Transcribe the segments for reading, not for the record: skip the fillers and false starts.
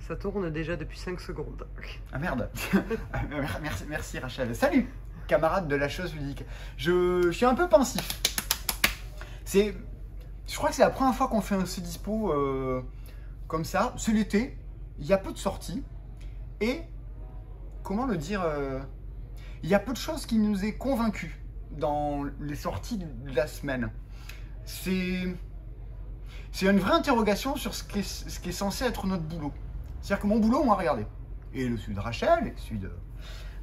Ça tourne déjà depuis 5 secondes. Ah merde. Merci Rachel. Salut, camarade de la chose ludique. Je suis un peu pensif. Je crois que c'est la première fois qu'on fait ce dispo comme ça. C'est l'été, il y a peu de sorties. Et, comment le dire, il y a peu de choses qui nous aient convaincus dans les sorties de la semaine. C'est une vraie interrogation sur ce qui est censé être notre boulot. C'est-à-dire que mon boulot, moi, regardez, et celui de Rachel, et celui de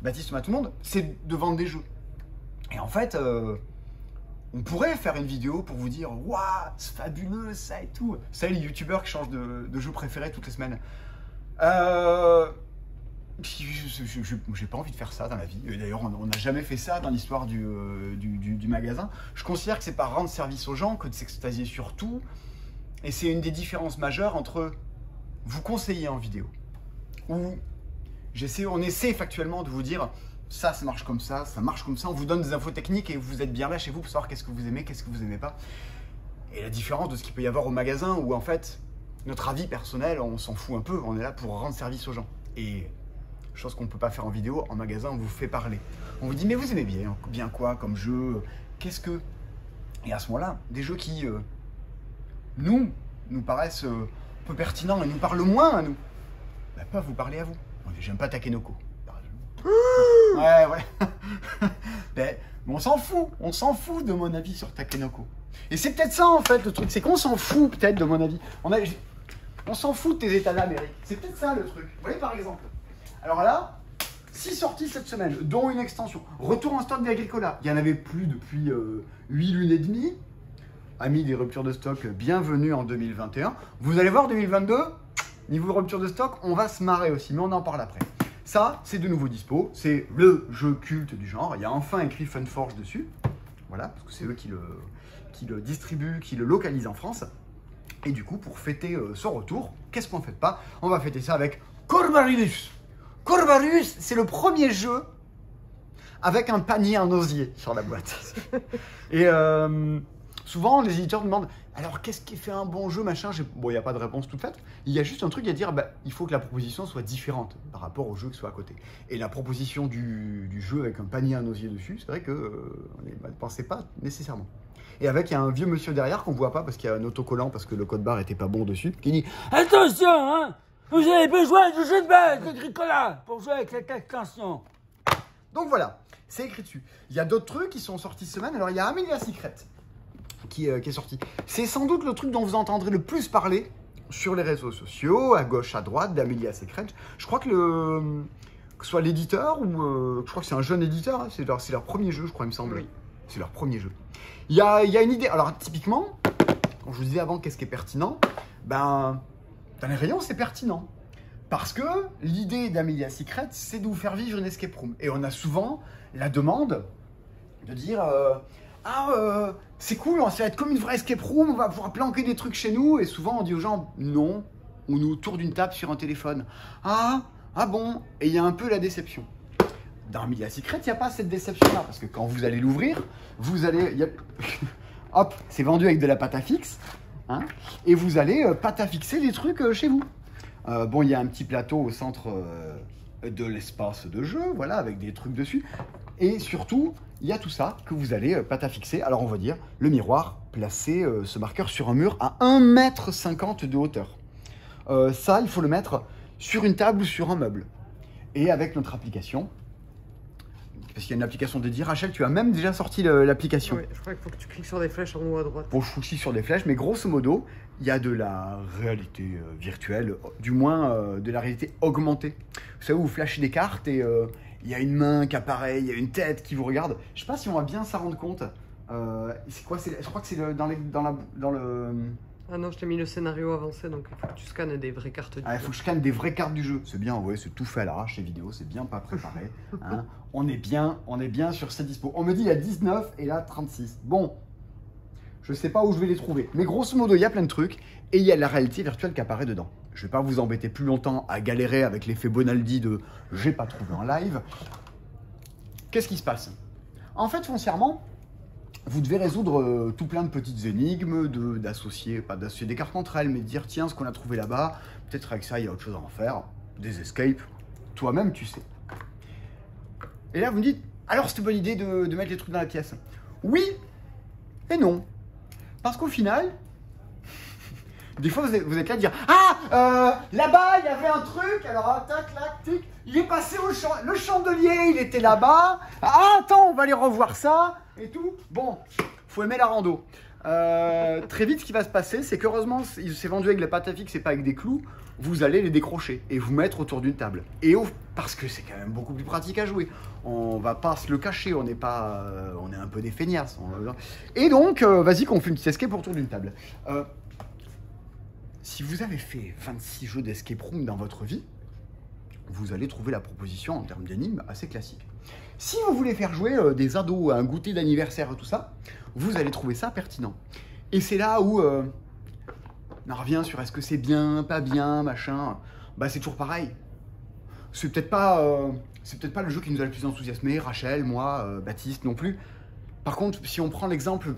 Baptiste, tout le monde, c'est de vendre des jeux. Et en fait, on pourrait faire une vidéo pour vous dire « Waouh, c'est fabuleux, ça et tout ». Vous savez, les youtubeurs qui changent de jeu préféré toutes les semaines. J'ai pas envie de faire ça dans la vie. D'ailleurs, on n'a jamais fait ça dans l'histoire du magasin. Je considère que c'est pas rendre service aux gens que de s'extasier sur tout. Et c'est une des différences majeures entre vous conseiller en vidéo, où on essaie factuellement de vous dire ça marche comme ça marche comme ça, on vous donne des infos techniques et vous êtes bien là chez vous pour savoir qu'est-ce que vous aimez, qu'est-ce que vous aimez pas. Et la différence de ce qu'il peut y avoir au magasin où en fait, notre avis personnel, on s'en fout un peu, on est là pour rendre service aux gens. Et chose qu'on ne peut pas faire en vidéo, en magasin, on vous fait parler. On vous dit, mais vous aimez bien quoi comme jeu, qu'est-ce que... Et à ce moment-là, des jeux qui, nous paraissent un peu pertinents et nous parlent moins à nous, bah, peuvent vous parler à vous. J'aime pas Takenoko, par exemple. Ouais. Mais on s'en fout de mon avis sur Takenoko. Et c'est peut-être ça, en fait, le truc, c'est qu'on s'en fout peut-être de mon avis. On s'en fout de tes états d'Amérique. C'est peut-être ça, le truc. Vous voyez, par exemple. Alors là, 6 sorties cette semaine, dont une extension. Retour en stock d'Agricola. Il n'y en avait plus depuis 8 lunes et demie. Amis des ruptures de stock, bienvenue en 2021. Vous allez voir, 2022, niveau rupture de stock, on va se marrer aussi, mais on en parle après. Ça, c'est de nouveau dispo. C'est le jeu culte du genre. Il y a enfin écrit Funforge dessus. Voilà, parce que c'est eux qui le distribuent, qui le localisent en France. Et du coup, pour fêter ce retour, qu'est-ce qu'on ne fête pas? On va fêter ça avec Corvallis. Corvallis, c'est le premier jeu avec un panier en osier sur la boîte. Et souvent, les éditeurs demandent « Alors, qu'est-ce qui fait un bon jeu, machin ?» Bon, il n'y a pas de réponse toute faite. Il y a juste un truc à dire, bah, il faut que la proposition soit différente par rapport au jeu qui soit à côté. Et la proposition du jeu avec un panier en osier dessus, c'est vrai que on ne pensait pas nécessairement. Et avec, il y a un vieux monsieur derrière qu'on ne voit pas parce qu'il y a un autocollant, parce que le code barre n'était pas bon dessus, qui dit « Attention, hein, vous avez besoin de jeu de base d'Agricola pour jouer avec cette extension. » Donc voilà, c'est écrit dessus. Il y a d'autres trucs qui sont sortis cette semaine. Alors, il y a Amelia Secret qui est sorti. C'est sans doute le truc dont vous entendrez le plus parler sur les réseaux sociaux, à gauche, à droite, d'Amelia Secret. Je crois que que ce soit l'éditeur ou je crois que c'est un jeune éditeur, hein, c'est leur premier jeu, je crois, il me semble. Oui. C'est leur premier jeu. Il y a une idée. Alors, typiquement, quand je vous disais avant qu'est-ce qui est pertinent, ben, dans les rayons, c'est pertinent. Parce que l'idée d'Amelia Secret, c'est de vous faire vivre une escape room. Et on a souvent la demande de dire c'est cool, ça va être comme une vraie escape room, on va pouvoir planquer des trucs chez nous. Et souvent, on dit aux gens non, on nous autour d'une table sur un téléphone. Ah bon. Et il y a un peu la déception. Dans Amelia Secret, il n'y a pas cette déception-là. Parce que quand vous allez l'ouvrir, vous allez... Hop, c'est vendu avec de la pâte à fixe. Hein, et vous allez pâte à fixer les trucs chez vous. Bon, il y a un petit plateau au centre de l'espace de jeu, voilà, avec des trucs dessus. Et surtout, il y a tout ça que vous allez pâte à fixer. Alors, on va dire, le miroir, placer ce marqueur sur un mur à 1,50 m de hauteur. Ça, il faut le mettre sur une table ou sur un meuble. Et avec notre application... Parce qu'il y a une application dédiée. Rachel, tu as même déjà sorti l'application. Oui, je crois qu'il faut que tu cliques sur des flèches en haut à droite. Bon, je clique sur des flèches, mais grosso modo, il y a de la réalité virtuelle, du moins de la réalité augmentée. Vous savez, vous flashez des cartes et il y a une main qui apparaît, il y a une tête qui vous regarde. Je sais pas si on va bien s'en rendre compte. C'est quoi? Je crois que c'est dans le... Ah non, je t'ai mis le scénario avancé, donc il faut que tu scannes des vraies cartes du jeu. Il faut que je scanne des vraies cartes du jeu. C'est bien, ouais, c'est tout fait à l'arrache, ces vidéos, c'est bien pas préparé. Hein. On est bien sur cette dispo. On me dit il y a 19 et là 36. Bon, je sais pas où je vais les trouver. Mais grosso modo, il y a plein de trucs et il y a la réalité virtuelle qui apparaît dedans. Je vais pas vous embêter plus longtemps à galérer avec l'effet Bonaldi de j'ai pas trouvé en live. Qu'est-ce qui se passe? En fait, foncièrement, vous devez résoudre tout plein de petites énigmes, d'associer, pas d'associer des cartes entre elles, mais de dire tiens, ce qu'on a trouvé là-bas, peut-être avec ça, il y a autre chose à en faire, des escapes, toi-même tu sais. Et là, vous me dites, alors c'est une bonne idée de mettre les trucs dans la pièce. Oui et non. Parce qu'au final, des fois vous êtes là à dire ah, là-bas il y avait un truc, alors tac, tac, tic, il est passé le chandelier, il était là-bas, ah attends, on va aller revoir ça, et tout. Bon, faut aimer la rando. Très vite, ce qui va se passer, c'est qu'heureusement, il s'est vendu avec la pâte à fixe et pas avec des clous, vous allez les décrocher et vous mettre autour d'une table. Et parce que c'est quand même beaucoup plus pratique à jouer. On va pas se le cacher, on est un peu des feignasses. Et donc, vas-y qu'on fait une petite escape autour d'une table. Si vous avez fait 26 jeux d'escape room dans votre vie, vous allez trouver la proposition en termes d'énigmes assez classique. Si vous voulez faire jouer des ados à un goûter d'anniversaire et tout ça, vous allez trouver ça pertinent. Et c'est là où on revient sur est-ce que c'est bien, pas bien, machin. Bah c'est toujours pareil. C'est peut-être pas le jeu qui nous a le plus enthousiasmé, Rachel, moi, Baptiste non plus. Par contre, si on prend l'exemple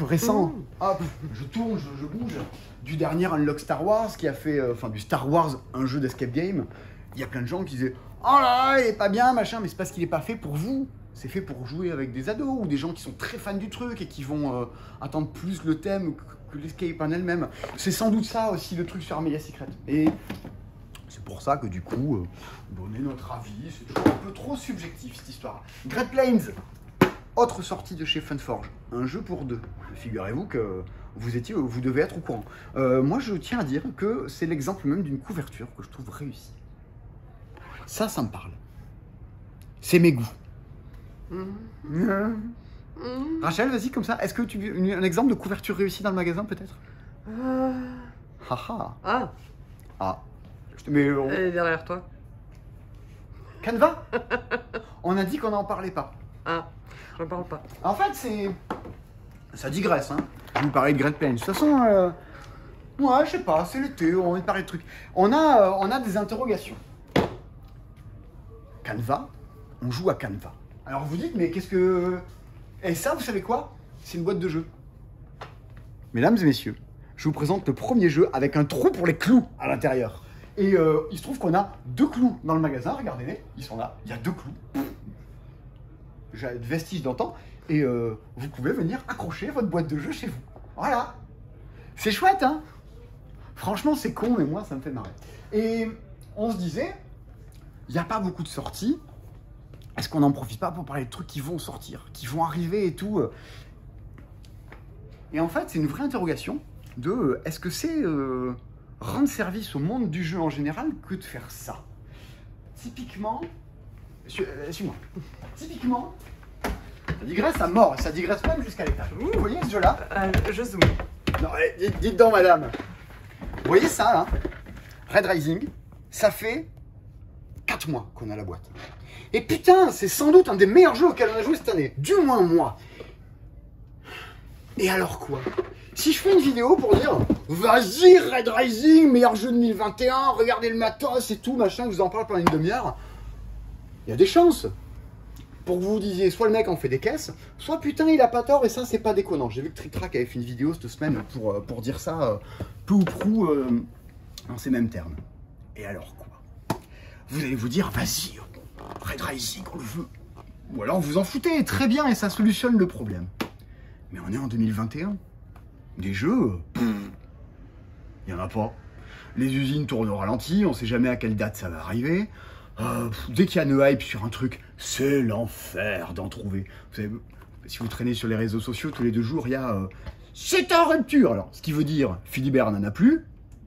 récent, hop, je tourne, je bouge, du dernier Unlock Star Wars qui a fait, du Star Wars, un jeu d'escape game, il y a plein de gens qui disaient « Oh là là, il est pas bien, machin », mais c'est parce qu'il est pas fait pour vous. C'est fait pour jouer avec des ados ou des gens qui sont très fans du truc et qui vont attendre plus le thème que l'escape en elle-même. C'est sans doute ça aussi le truc sur Armelia Secret. Et c'est pour ça que du coup, donner notre avis, c'est toujours un peu trop subjectif cette histoire. Great Plains, autre sortie de chez Funforge, un jeu pour deux. Figurez-vous que vous devez être au courant. Moi, je tiens à dire que c'est l'exemple même d'une couverture que je trouve réussie. Ça me parle. C'est mes goûts. Rachel, vas-y comme ça. Est-ce que tu veux un exemple de couverture réussie dans le magasin peut-être? Ah. Je te mets. Elle est derrière toi. Canva. On a dit qu'on n'en parlait pas. Ah, j'en parle pas. En fait, ça digresse. Hein. Je vous parlais de Great Plains. De toute façon, ouais, je sais pas. C'est l'été. On va parler de trucs. On a des interrogations. Canva. On joue à Canva. Alors vous dites, mais qu'est-ce que... Et ça, vous savez quoi? C'est une boîte de jeu. Mesdames et messieurs, je vous présente le premier jeu avec un trou pour les clous à l'intérieur. Et il se trouve qu'on a 2 clous dans le magasin, regardez-les, ils sont là, il y a 2 clous. J'ai de vestiges d'antan, et vous pouvez venir accrocher votre boîte de jeu chez vous. Voilà. C'est chouette, hein? Franchement, c'est con, mais moi, ça me fait marrer. Et on se disait, il n'y a pas beaucoup de sorties. Est-ce qu'on n'en profite pas pour parler de trucs qui vont sortir, qui vont arriver et tout? Et en fait, c'est une vraie interrogation de est-ce que c'est rendre service au monde du jeu en général que de faire ça? Typiquement, suis-moi. Typiquement, ça digresse à mort, ça digresse même jusqu'à l'étage. Vous voyez ce jeu-là? Je zoome. Non, dites donc, madame. Vous voyez ça, là? Red Rising, ça fait 4 mois qu'on a la boîte. Et putain, c'est sans doute un des meilleurs jeux auxquels on a joué cette année. Du moins moi. Et alors quoi? Si je fais une vidéo pour dire vas-y Red Rising, meilleur jeu de 2021, regardez le matos et tout, machin, je vous en parle pendant une demi-heure, il y a des chances pour que vous vous disiez soit le mec en fait des caisses, soit putain il a pas tort et ça c'est pas déconnant. J'ai vu que Trick Track avait fait une vidéo cette semaine pour dire ça peu ou prou dans ces mêmes termes. Et alors quoi? Vous allez vous dire vas-y, Red Rising, on le veut. Ou alors vous en foutez, très bien, et ça solutionne le problème. Mais on est en 2021. Des jeux, il n'y en a pas. Les usines tournent au ralenti, on ne sait jamais à quelle date ça va arriver. Dès qu'il y a une hype sur un truc, c'est l'enfer d'en trouver. Vous savez, si vous traînez sur les réseaux sociaux, tous les 2 jours, il y a c'est en rupture. Alors, ce qui veut dire Philibert n'en a plus.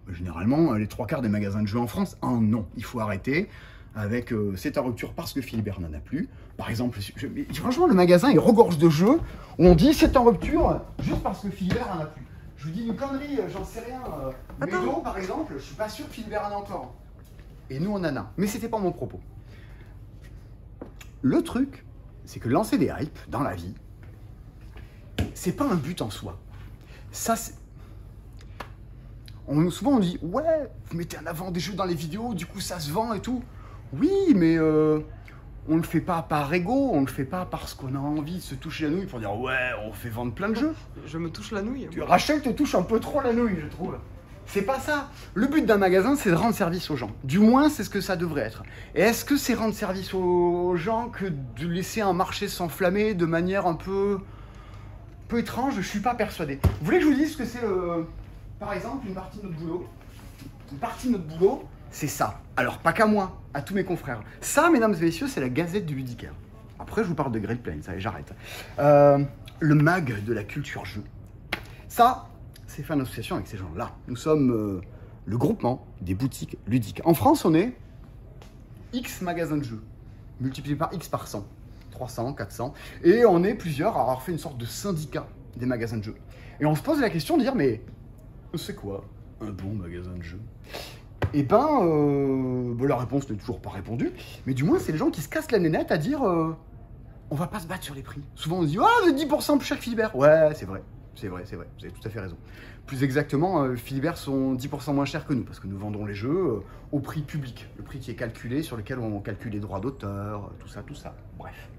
Généralement, les 3/4 des magasins de jeux en France, non, il faut arrêter avec c'est en rupture parce que Philibert n'en a plus. Par exemple, franchement, le magasin il regorge de jeux où on dit c'est en rupture juste parce que Philibert n'en a plus. Je vous dis une connerie, j'en sais rien. Mélo, par exemple, je suis pas sûr que Philibert en a encore. Et nous, on en a. Mais c'était pas mon propos. Le truc, c'est que lancer des hypes dans la vie, c'est pas un but en soi. Ça, c'est... Souvent on dit ouais, vous mettez en avant des jeux dans les vidéos, du coup ça se vend et tout. Oui, mais on le fait pas par ego, on le fait pas parce qu'on a envie de se toucher la nouille pour dire ouais, on fait vendre plein de jeux. Je me touche la nouille. Rachel te touche un peu trop la nouille, je trouve. C'est pas ça. Le but d'un magasin, c'est de rendre service aux gens. Du moins, c'est ce que ça devrait être. Et est-ce que c'est rendre service aux gens que de laisser un marché s'enflammer de manière un peu étrange? Je suis pas persuadé. Vous voulez que je vous dise ce que c'est, par exemple, une partie de notre boulot? Une partie de notre boulot, c'est ça. Alors, pas qu'à moi, à tous mes confrères. Ça, mesdames et messieurs, c'est la Gazette du ludicaire. Après, je vous parle de Great Plains, allez, j'arrête. Le mag de la culture jeu. Ça, c'est fait en association avec ces gens-là. Nous sommes le groupement des boutiques ludiques. En France, on est X magasins de jeux, multiplié par X par 100. 300, 400. Et on est plusieurs à avoir fait une sorte de syndicat des magasins de jeux. Et on se pose la question de dire, mais c'est quoi un bon magasin de jeux? Et la réponse n'est toujours pas répondue. Mais du moins, c'est les gens qui se cassent la nénette à dire, on va pas se battre sur les prix. Souvent, on se dit, ah, 10% plus cher que Philibert. Ouais, c'est vrai. C'est vrai, vous avez tout à fait raison. Plus exactement, Philibert sont 10% moins chers que nous, parce que nous vendons les jeux au prix public, le prix qui est calculé, sur lequel on calcule les droits d'auteur, tout ça. Bref.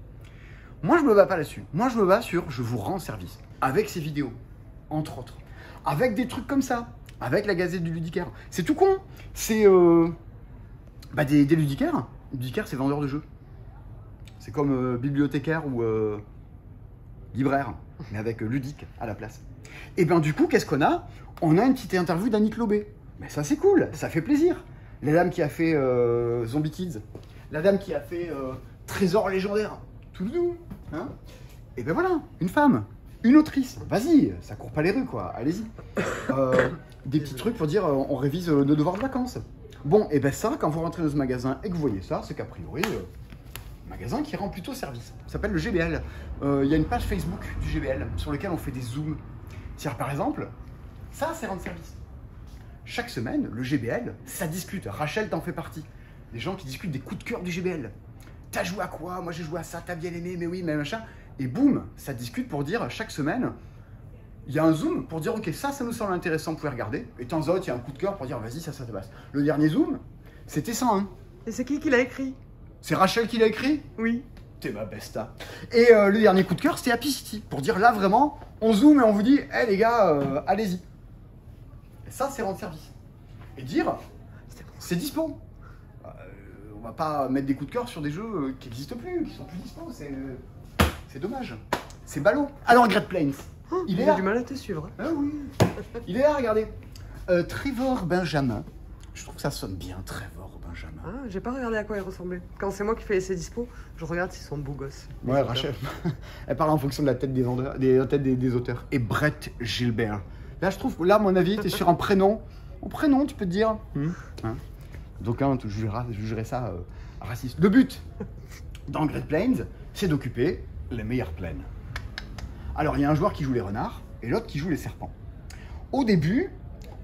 Moi, je me bats pas là-dessus. Moi, je me bats sur je vous rends service. Avec ces vidéos, entre autres. Avec des trucs comme ça. Avec la Gazette du ludicaire. C'est tout con. C'est des ludicaires. Ludicaire, c'est vendeur de jeux. C'est comme bibliothécaire ou libraire, mais avec ludique à la place. Et bien du coup, qu'est-ce qu'on a? On a une petite interview d'Annick Lobé. Mais ça, c'est cool. Ça fait plaisir. La dame qui a fait Zombie Kids. La dame qui a fait Trésor légendaire. Tout doux, hein? Et ben voilà, une femme, une autrice. Vas-y, ça court pas les rues, quoi. Allez-y. Des petits trucs pour dire, on révise nos devoirs de vacances. Bon, et ben ça, quand vous rentrez dans ce magasin et que vous voyez ça, c'est qu'a priori, magasin qui rend plutôt service. Ça s'appelle le GBL. Il y a une page Facebook du GBL sur laquelle on fait des zooms. C'est-à-dire, par exemple, ça, c'est rendre service. Chaque semaine, le GBL, ça discute. Rachel t'en fait partie. Des gens qui discutent des coups de cœur du GBL. T'as joué à quoi? Moi j'ai joué à ça, t'as bien aimé, mais oui, mais machin. Et boum, ça discute pour dire chaque semaine, il y a un zoom pour dire ok, ça nous semble intéressant, vous pouvez regarder. Et de temps en temps, il y a un coup de cœur pour dire vas-y, ça te passe. Le dernier zoom, c'était 101. Et c'est qui l'a écrit? C'est Rachel qui l'a écrit? Oui. T'es ma besta. Et le dernier coup de cœur, c'était Happy City. Pour dire là vraiment, on zoome et on vous dit, hé les gars, allez-y. Et ça, c'est rendre service. Et dire, c'est dispo. On va pas mettre des coups de cœur sur des jeux qui n'existent plus, qui sont plus dispo. C'est dommage. C'est ballot. Alors, Great Plains. Il a du mal à te suivre. Ah oui. Il est là, regardez. Trevor Benjamin. Je trouve que ça sonne bien, Trevor Benjamin. Ah, j'ai pas regardé à quoi il ressemblait. Quand c'est moi qui fais essais dispo, je regarde s'ils sont beaux gosses. Ouais, Rachel. Elle parle en fonction de la tête des vendeurs, des auteurs. Et Brett Gilbert. Là, je trouve, là, à mon avis, tu es sur un prénom. En prénom, tu peux te dire. Hein? Donc, tu jugerais ça raciste. Le but dans Great Plains, c'est d'occuper les meilleures plaines. Alors, il y a un joueur qui joue les renards et l'autre qui joue les serpents. Au début,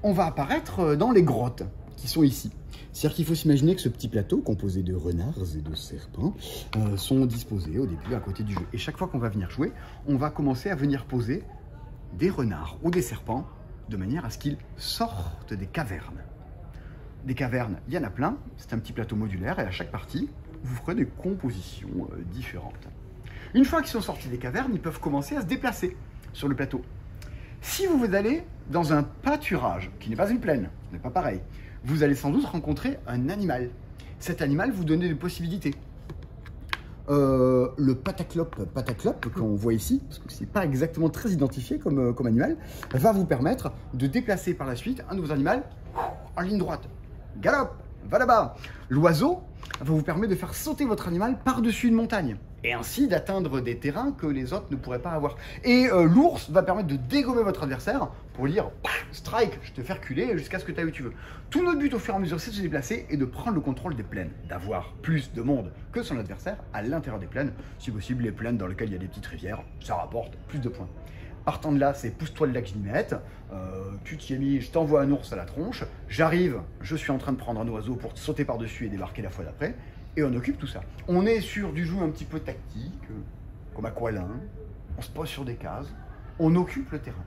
on va apparaître dans les grottes qui sont ici. C'est-à-dire qu'il faut s'imaginer que ce petit plateau, composé de renards et de serpents, sont disposés au début à côté du jeu. Et chaque fois qu'on va venir jouer, on va commencer à venir poser des renards ou des serpents de manière à ce qu'ils sortent des cavernes. Des cavernes, il y en a plein. C'est un petit plateau modulaire et à chaque partie, vous ferez des compositions différentes. Une fois qu'ils sont sortis des cavernes, ils peuvent commencer à se déplacer sur le plateau. Si vous allez dans un pâturage, qui n'est pas une plaine, ce n'est pas pareil, vous allez sans doute rencontrer un animal. Cet animal vous donne des possibilités. Le pataclope qu'on voit ici, parce que ce n'est pas exactement très identifié comme animal, va vous permettre de déplacer par la suite un nouveau animal en ligne droite. Galope, va là-bas. L'oiseau va vous permettre de faire sauter votre animal par-dessus une montagne et ainsi d'atteindre des terrains que les autres ne pourraient pas avoir. Et l'ours va permettre de dégommer votre adversaire pour lui dire « strike, je te fais reculer jusqu'à ce que tu ailles où tu veux ». Tout notre but au fur et à mesure, c'est de se déplacer et de prendre le contrôle des plaines, d'avoir plus de monde que son adversaire à l'intérieur des plaines. Si possible, les plaines dans lesquelles il y a des petites rivières, ça rapporte plus de points. Partant de là, c'est pousse-toi le lac Ginette, tu t'y es mis, je t'envoie un ours à la tronche, j'arrive, je suis en train de prendre un oiseau pour te sauter par-dessus et débarquer la fois d'après, et on occupe tout ça. On est sur du jeu un petit peu tactique, comme Aqualin, on se pose sur des cases, on occupe le terrain.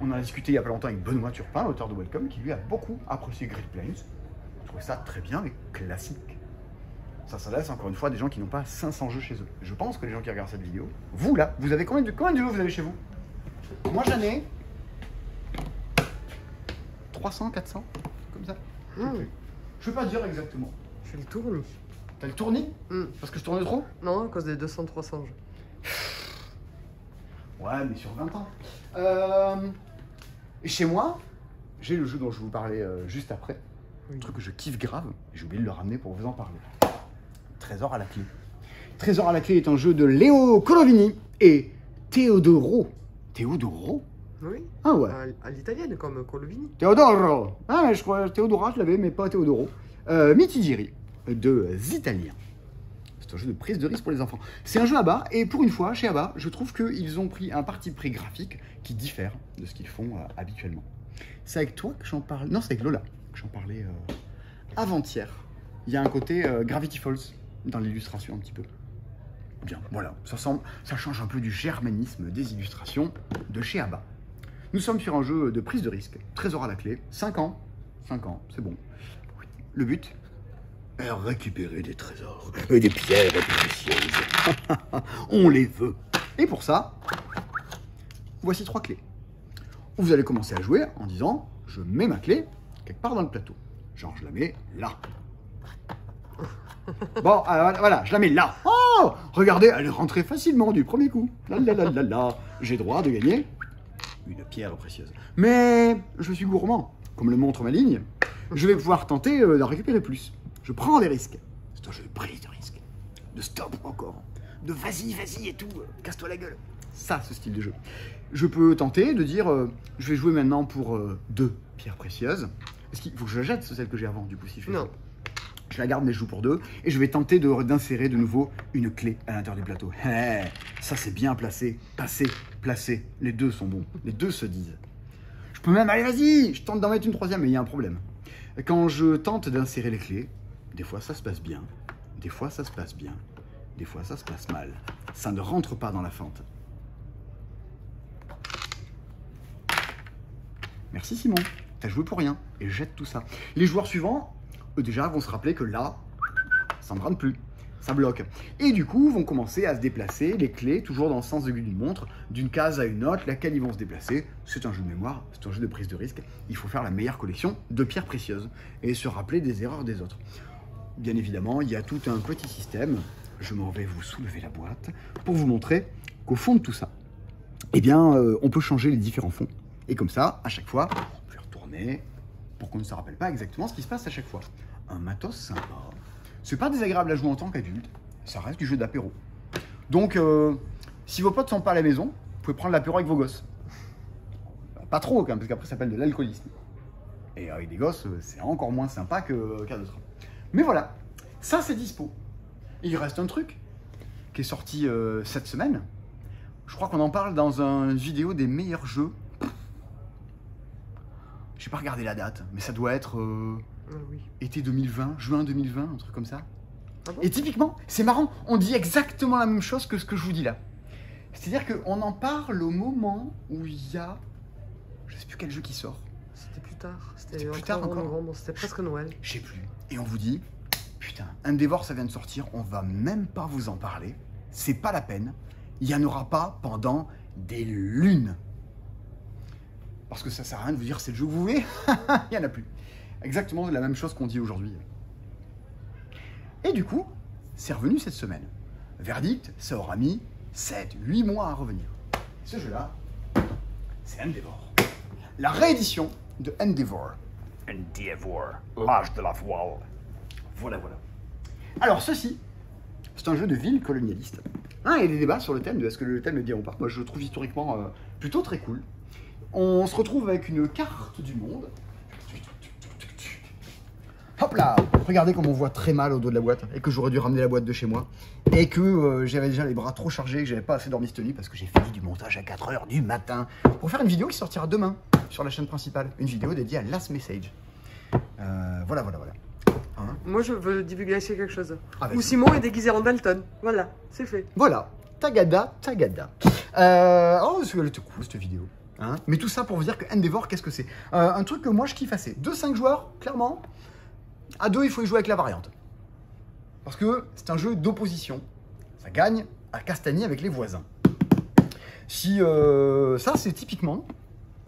On en a discuté il n'y a pas longtemps avec Benoît Turpin, l'auteur de Welcome, qui lui a beaucoup apprécié Great Plains. Je trouvais ça très bien et classique. Ça s'adresse encore une fois à des gens qui n'ont pas 500 jeux chez eux. Je pense que les gens qui regardent cette vidéo, vous là, vous avez combien de jeux vous avez chez vous? Moi j'en ai 300, 400, comme ça. Je peux pas dire exactement. Je fais le tournis. T'as le tournis? Parce que je tourne trop? Non, à cause des 200-300 jeux. Ouais, mais sur 20 ans. Et chez moi, j'ai le jeu dont je vous parlais juste après. Oui. Un truc que je kiffe grave. J'ai oublié de le ramener pour vous en parler. Trésor à la clé. Trésor à la clé est un jeu de Léo Colovini et Teodoro. Teodoro? Oui. Ah ouais. À l'italienne, comme Colovini. Teodoro. Ah, mais je crois Teodora, je l'avais, mais pas Teodoro. Mitigiri, de Italiens. C'est un jeu de prise de risque pour les enfants. C'est un jeu ABBA, et pour une fois, chez ABBA, je trouve qu'ils ont pris un parti pris graphique qui diffère de ce qu'ils font habituellement. C'est avec toi que j'en parle. Non, c'est avec Lola que j'en parlais avant-hier. Il y a un côté Gravity Falls dans l'illustration un petit peu. Bien, voilà, ça change un peu du germanisme des illustrations de chez ABBA. Nous sommes sur un jeu de prise de risque, trésor à la clé, 5 ans, c'est bon. Le but, récupérer des trésors et des pierres précieuses. On les veut. Et pour ça, voici 3 clés. Vous allez commencer à jouer en disant, je mets ma clé quelque part dans le plateau. Genre, je la mets là. Bon, voilà, je la mets là. Oh, regardez, elle est rentrée facilement du premier coup. Là. J'ai droit de gagner une pierre précieuse. Mais je suis gourmand. Comme le montre ma ligne, je vais pouvoir tenter d'en récupérer plus. Je prends des risques. C'est un jeu de prise de risque. De stop encore. De vas-y et tout. Casse-toi la gueule. Ça, ce style de jeu. Je peux tenter de dire, je vais jouer maintenant pour 2 pierres précieuses. Est-ce qu'il faut que je jette celle que j'ai avant, du coup, si je fais ça? Je la garde, mais je joue pour 2. Et je vais tenter d'insérer de nouveau une clé à l'intérieur du plateau. Ça, c'est bien placé. Placé. Les 2 sont bons. Les 2 se disent. Je peux même, allez, vas-y, je tente d'en mettre une 3e, mais il y a un problème. Quand je tente d'insérer les clés, des fois ça se passe bien, des fois ça se passe bien, des fois ça se passe mal. Ça ne rentre pas dans la fente. Merci Simon, t'as joué pour rien, et jette tout ça. Les joueurs suivants, eux déjà, vont se rappeler que là, ça ne rentre plus. Ça bloque. Et du coup, vont commencer à se déplacer les clés, toujours dans le sens d'une montre, d'une case à une autre, laquelle ils vont se déplacer. C'est un jeu de mémoire, c'est un jeu de prise de risque. Il faut faire la meilleure collection de pierres précieuses et se rappeler des erreurs des autres. Bien évidemment, il y a tout un petit système. Je m'en vais vous soulever la boîte pour vous montrer qu'au fond de tout ça, eh bien, on peut changer les différents fonds. Et comme ça, à chaque fois, on peut retourner pour qu'on ne se rappelle pas exactement ce qui se passe à chaque fois. Un matos sympa. C'est pas désagréable à jouer en tant qu'adulte, ça reste du jeu d'apéro. Donc, si vos potes sont pas à la maison, vous pouvez prendre l'apéro avec vos gosses. Pas trop, quand même, parce qu'après ça s'appelle de l'alcoolisme. Et avec des gosses, c'est encore moins sympa qu'à d'autres. Mais voilà, ça c'est dispo. Et il reste un truc qui est sorti cette semaine. Je crois qu'on en parle dans une vidéo des meilleurs jeux. J'ai pas regardé la date, mais ça doit être... oui. Été 2020, juin 2020, un truc comme ça. Ah bon? Et typiquement, c'est marrant, on dit exactement la même chose que ce que je vous dis là. C'est-à-dire qu'on en parle au moment où il y a... Je sais plus quel jeu qui sort. C'était plus tard. C'était plus tard encore. Novembre, c'était presque Noël. Je sais plus. Et on vous dit, putain, Endeavor ça vient de sortir, on va même pas vous en parler. C'est pas la peine. Il y en aura pas pendant des lunes. Parce que ça sert à rien de vous dire c'est le jeu que vous voulez. Il y en a plus. Exactement la même chose qu'on dit aujourd'hui. Et du coup, c'est revenu cette semaine. Verdict, ça aura mis 7-8 mois à revenir. Ce jeu-là, c'est Endeavor. La réédition de Endeavor. Endeavor, l'âge de la voile. Voilà. Alors ceci, c'est un jeu de ville colonialiste. Il y a des débats sur le thème de est-ce que le thème est bien ou pas. Moi je le trouve historiquement plutôt très cool. On se retrouve avec une carte du monde. Hop là! Regardez comme on voit très mal au dos de la boîte et que j'aurais dû ramener la boîte de chez moi et que j'avais déjà les bras trop chargés, que j'avais pas assez dormi cette nuit parce que j'ai fini du montage à 4 h du matin pour faire une vidéo qui sortira demain sur la chaîne principale. Une vidéo dédiée à Last Message. Voilà. Hein? Moi, je veux divulguer quelque chose. Ah, Où Simon est déguisé en Dalton. Voilà, c'est fait. Voilà. Tagada. Elle était cool cette vidéo. Hein, mais tout ça pour vous dire que Endeavor, qu'est-ce que c'est? Un truc que moi je kiffe assez. 2-5 joueurs, clairement. À 2, il faut y jouer avec la variante. Parce que c'est un jeu d'opposition. Ça gagne à castagner avec les voisins. Si ça, c'est typiquement...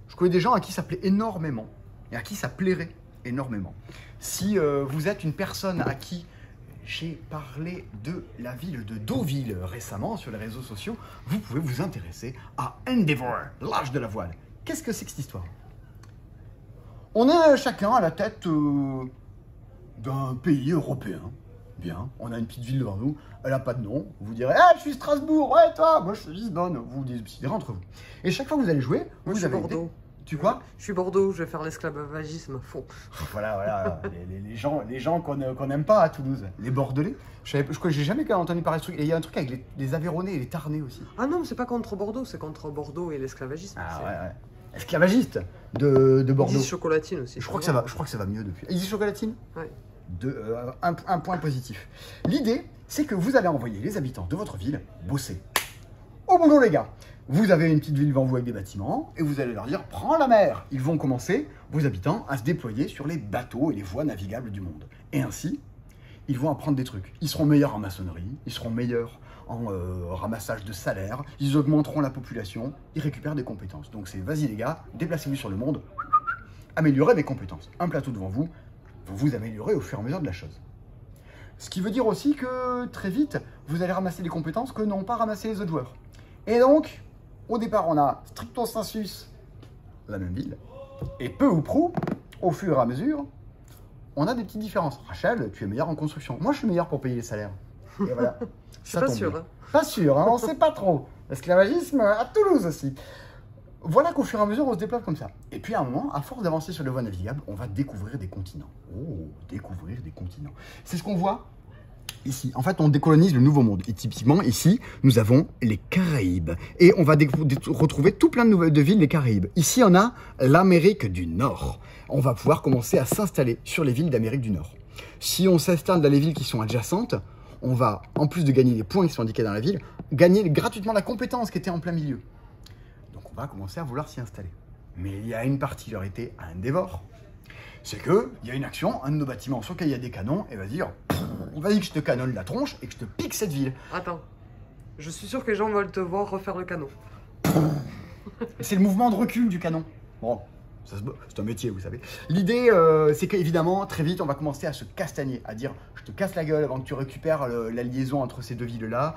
Je connais des gens à qui ça plaît énormément. Et à qui ça plairait énormément. Si vous êtes une personne à qui j'ai parlé de la ville de Deauville récemment sur les réseaux sociaux, vous pouvez vous intéresser à Endeavour, l'âge de la voile. Qu'est-ce que c'est que cette histoire? On est chacun à la tête d'un pays européen. Bien, on a une petite ville devant nous, elle n'a pas de nom. Vous direz, ah, je suis Strasbourg, ouais, toi, moi je suis Lisbonne. Vous déciderez entre vous. Et chaque fois que vous allez jouer, Moi, vous avez Bordeaux. Tu quoi? Je suis Bordeaux, je vais faire l'esclavagisme à fond. Voilà, les gens qu'on n'aime pas à Toulouse. Les Bordelais. J'ai jamais entendu parler de ce truc. Et il y a un truc avec les Aveyronnais et les Tarnais aussi. Ah non, mais c'est pas contre Bordeaux, c'est contre Bordeaux et l'esclavagisme. Ah ouais. Esclavagiste de Bordeaux. Ils disent chocolatine aussi. Je crois que ça va mieux depuis. Ils disent chocolatine? Ouais. Un point positif. L'idée, c'est que vous allez envoyer les habitants de votre ville bosser. Au boulot, les gars. Vous avez une petite ville devant vous avec des bâtiments et vous allez leur dire, prends la mer. Ils vont commencer, vos habitants, à se déployer sur les bateaux et les voies navigables du monde. Et ainsi, ils vont apprendre des trucs. Ils seront meilleurs en maçonnerie, ils seront meilleurs en ramassage de salaire, ils augmenteront la population, ils récupèrent des compétences. Donc c'est, vas-y les gars, déplacez-vous sur le monde, améliorez mes compétences. Un plateau devant vous, vous vous améliorez au fur et à mesure de la chose. Ce qui veut dire aussi que très vite, vous allez ramasser des compétences que n'ont pas ramassé les autres joueurs. Et donc, au départ, on a stricto sensus la même ville. Et peu ou prou, au fur et à mesure, on a des petites différences. Rachel, tu es meilleur en construction. Moi, je suis meilleur pour payer les salaires. Et voilà. Je suis pas sûr. Hein. Pas sûr, hein, on sait pas trop. L'esclavagisme à Toulouse aussi. Voilà qu'au fur et à mesure, on se développe comme ça. Et puis à un moment, à force d'avancer sur les voies navigables, on va découvrir des continents. Oh, découvrir des continents. C'est ce qu'on voit ici. En fait, on décolonise le Nouveau Monde. Et typiquement, ici, nous avons les Caraïbes. Et on va retrouver tout plein de villes des Caraïbes. Ici, on a l'Amérique du Nord. On va pouvoir commencer à s'installer sur les villes d'Amérique du Nord. Si on s'installe dans les villes qui sont adjacentes, on va, en plus de gagner les points qui sont indiqués dans la ville, gagner gratuitement la compétence qui était en plein milieu. Donc on va commencer à vouloir s'y installer. Mais il y a une particularité à Endeavour. C'est qu'il y a une action, un de nos bâtiments sur lequel il y a des canons, et vas-y que je te canonne la tronche et que je te pique cette ville. Attends, je suis sûr que les gens veulent te voir refaire le canon. C'est le mouvement de recul du canon. Bon, c'est un métier, vous savez. L'idée, c'est qu'évidemment, très vite, on va commencer à se castagner, à dire je te casse la gueule avant que tu récupères la liaison entre ces deux villes-là.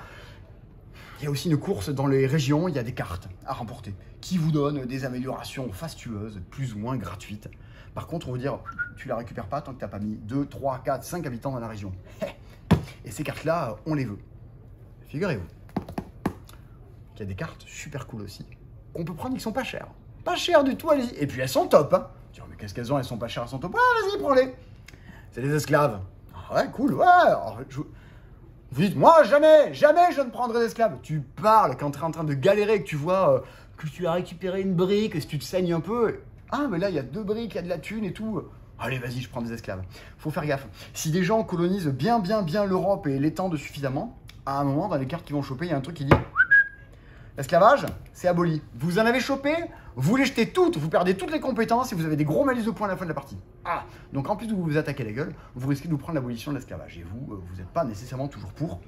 Il y a aussi une course dans les régions, il y a des cartes à remporter qui vous donnent des améliorations fastueuses, plus ou moins gratuites. Par contre, on va vous dire, tu la récupères pas tant que tu n'as pas mis 2, 3, 4, 5 habitants dans la région. Et ces cartes-là, on les veut. Figurez-vous qu'il y a des cartes super cool aussi, qu'on peut prendre, qui sont pas chères. Pas chères du tout, allez-y. Et puis elles sont top. Hein. Mais qu'est-ce qu'elles ont? Elles sont pas chères, elles sont top. Ah, vas-y, prends-les. C'est des esclaves. Ah ouais, cool. Ouais. Alors, vous dites, moi, jamais je ne prendrai d'esclaves. Tu parles quand tu es en train de galérer, que tu vois que tu as récupéré une brique, et si tu te saignes un peu. Ah, mais là, il y a 2 briques, il y a de la thune et tout. Allez, vas-y, je prends des esclaves. Faut faire gaffe. Si des gens colonisent bien l'Europe et l'étendent suffisamment, à un moment, dans les cartes qu'ils vont choper, il y a un truc qui dit l'esclavage, c'est aboli. Vous en avez chopé, vous les jetez toutes, vous perdez toutes les compétences et vous avez des gros malus de points à la fin de la partie. Ah, donc en plus de vous attaquer la gueule, vous risquez de vous prendre l'abolition de l'esclavage. Et vous n'êtes pas nécessairement toujours pour.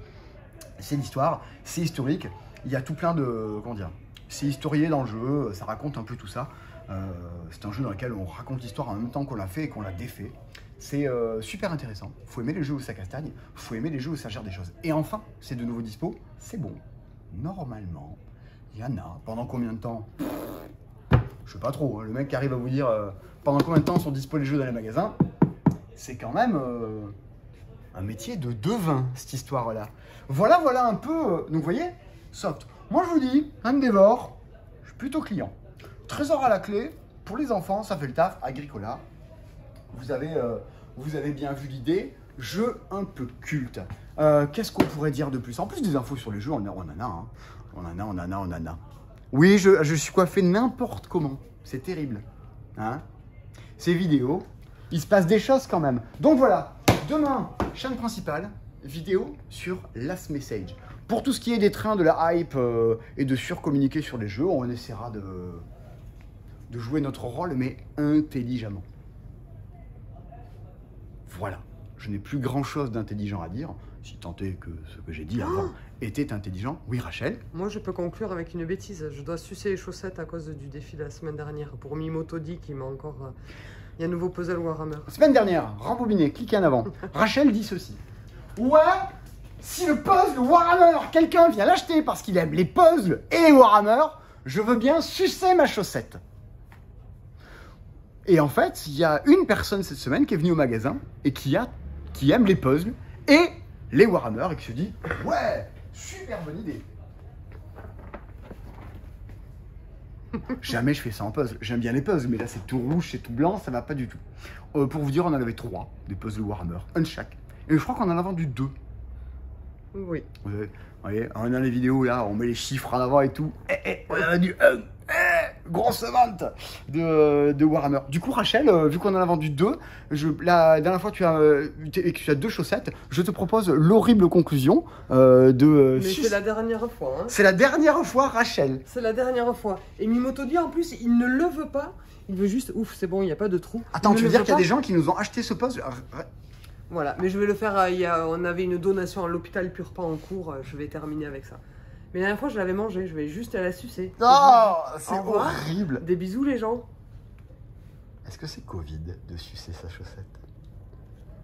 C'est l'histoire, c'est historique. Il y a tout plein de... Comment dire? C'est historié dans le jeu, ça raconte un peu tout ça. C'est un jeu dans lequel on raconte l'histoire en même temps qu'on l'a fait et qu'on l'a défait. C'est super intéressant. Faut aimer les jeux où ça castagne, faut aimer les jeux où ça gère des choses. Et enfin, c'est de nouveau dispo, c'est bon. Normalement, il y en a. Pendant combien de temps? Je sais pas trop. Hein. Le mec qui arrive à vous dire pendant combien de temps sont dispo les jeux dans les magasins, c'est quand même un métier de devin, cette histoire-là. Voilà un peu... donc vous voyez, soft. Moi je vous dis, Endeavour, je suis plutôt client. Trésor à la clé, pour les enfants, ça fait le taf. Agricola, vous avez bien vu l'idée. Jeu un peu culte. Qu'est-ce qu'on pourrait dire de plus? En plus des infos sur les jeux, on en a. Hein. On en a. Oui, je suis coiffé n'importe comment. C'est terrible. Hein, ces vidéos, il se passe des choses quand même. Donc voilà, demain, chaîne principale, vidéo sur Last Message. Pour tout ce qui est des trains, de la hype et de surcommuniquer sur les jeux, on essaiera de jouer notre rôle, mais intelligemment. Voilà, je n'ai plus grand-chose d'intelligent à dire, si tant est que ce que j'ai dit avant était intelligent. Oui, Rachel? Moi, je peux conclure avec une bêtise. Je dois sucer les chaussettes à cause du défi de la semaine dernière. Pour Mimoto dit qui m'a encore... Il y a un nouveau puzzle Warhammer. Semaine dernière, rembobiné, cliquez en avant. Rachel dit ceci. Ouais, si le puzzle Warhammer, quelqu'un vient l'acheter parce qu'il aime les puzzles et les Warhammer, je veux bien sucer ma chaussette. Et en fait, il y a une personne cette semaine qui est venue au magasin et qui aime les puzzles et les Warhammer et qui se dit « Ouais, super bonne idée !» Jamais je fais ça en puzzle. J'aime bien les puzzles, mais là c'est tout rouge, c'est tout blanc, ça va pas du tout. Pour vous dire, on en avait 3, des puzzles Warhammer, un de chaque. Et je crois qu'on en a vendu 2. Oui. Vous voyez, dans les vidéos là, on met les chiffres en avant et tout. On en a du grosse vente de Warhammer. Du coup, Rachel, vu qu'on en a vendu 2, la dernière fois que tu as 2 chaussettes, je te propose l'horrible conclusion de... Mais c'est la dernière fois. Hein. C'est la dernière fois, Rachel. C'est la dernière fois. Et Mimoto dit en plus, il ne le veut pas. Il veut juste, ouf, c'est bon, il n'y a pas de trou. Attends, tu veux dire qu'il y a des gens qui nous ont acheté ce puzzle? Voilà, mais je vais le faire, on avait une donation à l'hôpital Purpan en cours, je vais terminer avec ça. Mais la dernière fois, je l'avais mangé, je vais juste la sucer. Oh, c'est horrible. Des bisous les gens. Est-ce que c'est Covid de sucer sa chaussette?